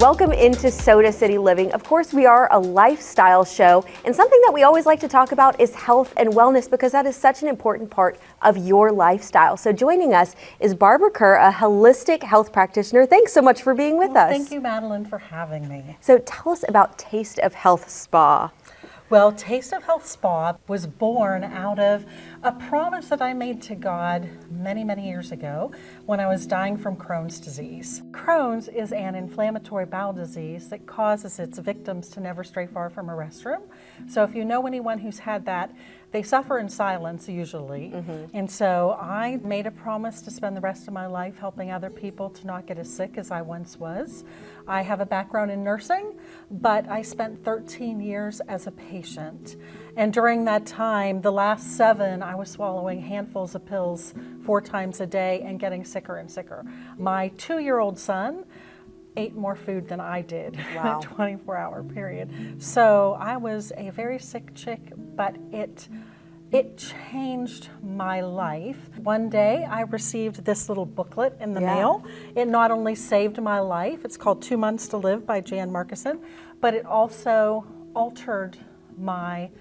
Welcome into Soda City Living. Of course, we are a lifestyle show, and something that we always like to talk about is health and wellness because that is such an important part of your lifestyle. So joining us is Barbara Kerr, a holistic health practitioner. Thanks so much for being with us. Thank you, Madeline, for having me. So tell us about Taste of Health Spa. Well, Taste of Health Spa was born out of a promise that I made to God many, many years ago when I was dying from Crohn's disease. Crohn's is an inflammatory bowel disease that causes its victims to never stray far from a restroom. So if you know anyone who's had that, they suffer in silence usually. And so I made a promise to spend the rest of my life helping other people to not get as sick as I once was. I have a background in nursing, but I spent 13 years as a patient. And during that time, the last 7, I was swallowing handfuls of pills 4 times a day and getting sicker and sicker. My 2-year-old son ate more food than I did in a 24-hour period. So I was a very sick chick, but it changed my life. One day I received this little booklet in the mail. It not only saved my life, it's called 2 Months to Live by Jan Markison, but it also altered my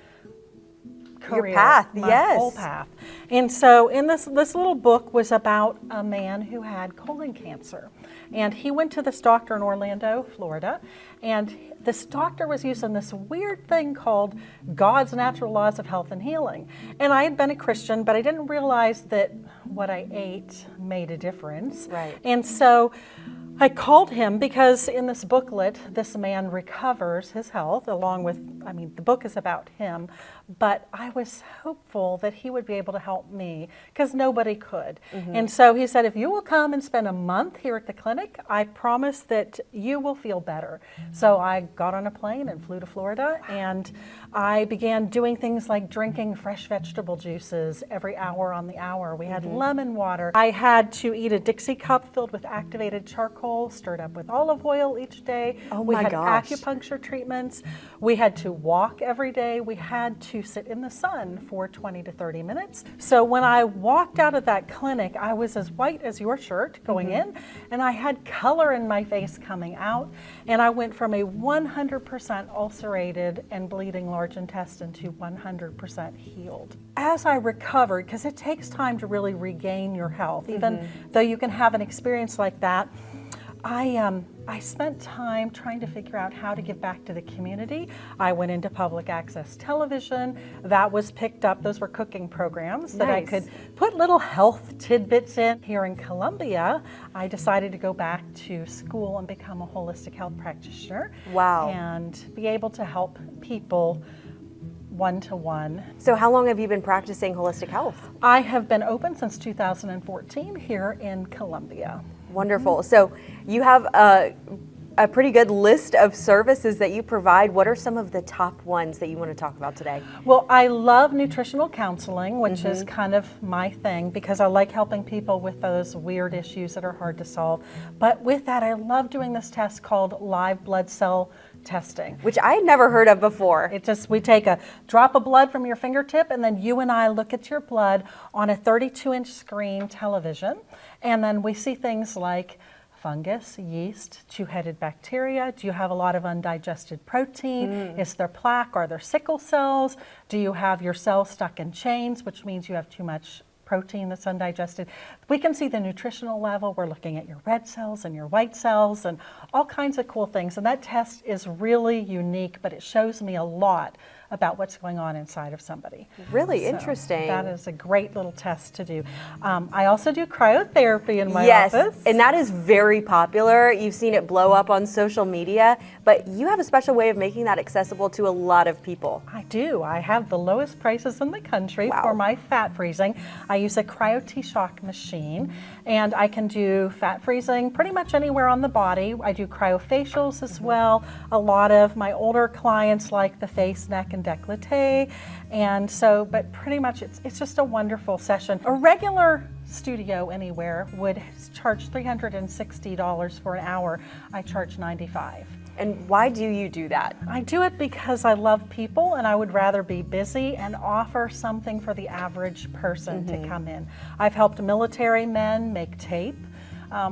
career, your path, my whole path. And so in this little book was about a man who had colon cancer. And he went to this doctor in Orlando, Florida, and this doctor was using this weird thing called God's natural laws of health and healing. And I had been a Christian, but I didn't realize that what I ate made a difference. Right. And so I called him because in this booklet, this man recovers his health along with, the book is about him, but I was hopeful that he would be able to help me because nobody could. And so he said, if you will come and spend a month here at the clinic, I promise that you will feel better. So I got on a plane and flew to Florida, and I began doing things like drinking fresh vegetable juices every hour on the hour. We had lemon water. I had to eat a Dixie cup filled with activated charcoal, stirred up with olive oil each day. We had acupuncture treatments. We had to walk every day. We had to sit in the sun for 20 to 30 minutes. So when I walked out of that clinic, I was as white as your shirt going in, and I had color in my face coming out, and I went from a 100% ulcerated and bleeding large intestine to 100% healed. As I recovered, because it takes time to really regain your health, even though you can have an experience like that, I spent time trying to figure out how to give back to the community. I went into public access television. That was picked up. Those were cooking programs that I could put little health tidbits in. Here in Columbia, I decided to go back to school and become a holistic health practitioner. Wow. And be able to help people one-to-one. So how long have you been practicing holistic health? I have been open since 2014 here in Columbia. Wonderful. So you have a pretty good list of services that you provide. What are some of the top ones that you want to talk about today? Well, I love nutritional counseling, which is kind of my thing because I like helping people with those weird issues that are hard to solve. But with that, I love doing this test called live blood cell testing, which I had never heard of before. We take a drop of blood from your fingertip, and then you and I look at your blood on a 32-inch screen television, and then we see things like fungus, yeast, 2-headed bacteria. Do you have a lot of undigested protein? Is there plaque? Are there sickle cells? Do you have your cells stuck in chains, which means you have too much protein that's undigested? We can see the nutritional level. We're looking at your red cells and your white cells and all kinds of cool things. And that test is really unique, but it shows me a lot about what's going on inside of somebody. Really interesting. That is a great little test to do. I also do cryotherapy in my office. Yes, and that is very popular. You've seen it blow up on social media, but you have a special way of making that accessible to a lot of people. I do. I have the lowest prices in the country for my fat freezing. I use a cryo T-shock machine, and I can do fat freezing pretty much anywhere on the body. I do cryofacials as well. A lot of my older clients like the face, neck, and décolleté, and so, but pretty much it's just a wonderful session. A regular studio anywhere would charge $360 for an hour. I charge $95. And why do you do that? I do it because I love people and I would rather be busy and offer something for the average person to come in. I've helped military men make tape.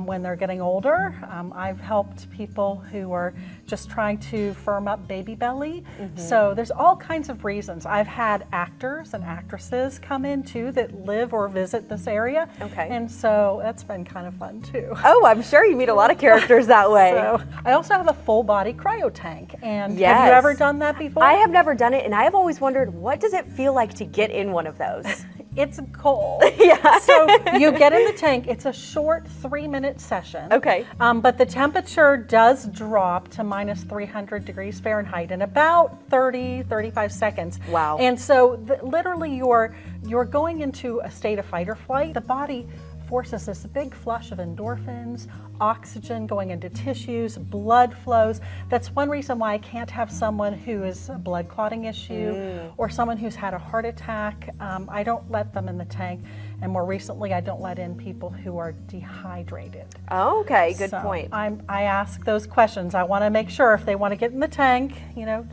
when they're getting older. I've helped people who are just trying to firm up baby belly. So there's all kinds of reasons. I've had actors and actresses come in too that live or visit this area. Okay. And so that's been kind of fun too. Oh, I'm sure you meet a lot of characters that way. So I also have a full body cryo tank. And Yes. have you ever done that before? I have never done it, and I have always wondered, what does it feel like to get in one of those? It's cold. Yeah. So you get in the tank. It's a short 3-minute session. Okay. But the temperature does drop to minus 300 degrees Fahrenheit in about 35 seconds. Wow. And so literally you're going into a state of fight or flight. The body forces this big flush of endorphins, oxygen going into tissues, blood flows. That's one reason why I can't have someone who is a blood clotting issue or someone who's had a heart attack. I don't let them in the tank. And more recently, I don't let in people who are dehydrated. Oh, okay, good So point. I ask those questions. I want to make sure if they want to get in the tank,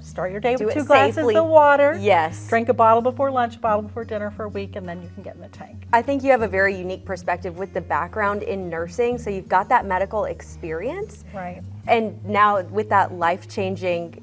start your day Do with it 2 glasses safely. of water. Yes. Drink a bottle before lunch, a bottle before dinner for a week, and then you can get in the tank. I think you have a very unique perspective with the background in nursing, so you've got that medical experience. Right. And now with that life-changing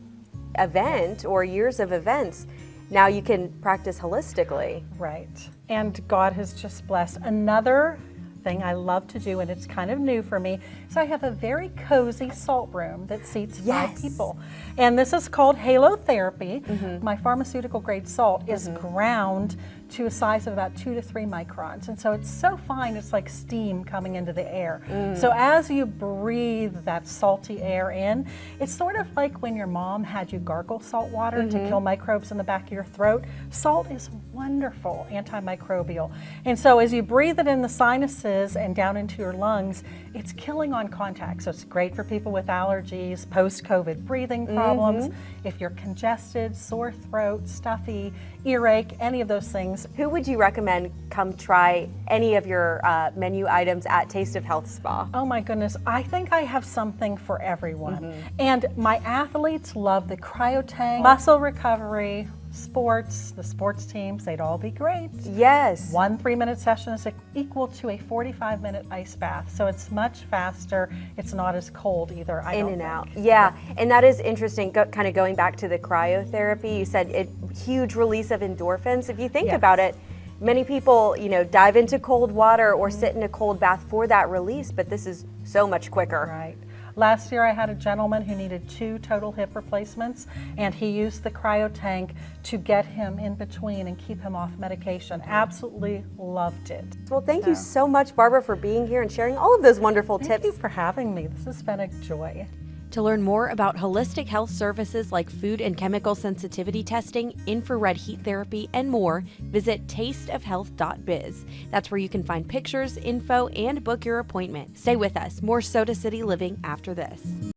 event or years of events, now you can practice holistically. Right. And God has just blessed. Another thing I love to do, and it's kind of new for me, so I have a very cozy salt room that seats 5 people. And this is called halotherapy. My pharmaceutical grade salt is ground to a size of about 2 to 3 microns. And so it's so fine, it's like steam coming into the air. So as you breathe that salty air in, it's sort of like when your mom had you gargle salt water to kill microbes in the back of your throat. Salt is wonderful, antimicrobial. And so as you breathe it in the sinuses and down into your lungs, it's killing on contact. So it's great for people with allergies, post-COVID breathing problems. If you're congested, sore throat, stuffy, earache, any of those things. Who would you recommend come try any of your menu items at Taste of Health Spa? Oh my goodness, I think I have something for everyone. And my athletes love the cryo tank, muscle recovery, sports, the sports teams, they'd all be great. Yes. One 3-minute session is equal to a 45-minute ice bath. So it's much faster. It's not as cold either, I In don't and think. out. Yeah, and that is interesting, kind of going back to the cryotherapy. You said huge release of endorphins. If you think Yes. about it, many people, dive into cold water or sit in a cold bath for that release, but this is so much quicker. Right. Last year I had a gentleman who needed 2 total hip replacements, and he used the cryo tank to get him in between and keep him off medication. Absolutely loved it. Well, thank you so much, Barbara, for being here and sharing all of those wonderful Thank tips. you for having me. This has been a joy. To learn more about holistic health services like food and chemical sensitivity testing, infrared heat therapy, and more, visit tasteofhealth.biz. That's where you can find pictures, info, and book your appointment. Stay with us. More Soda City Living after this.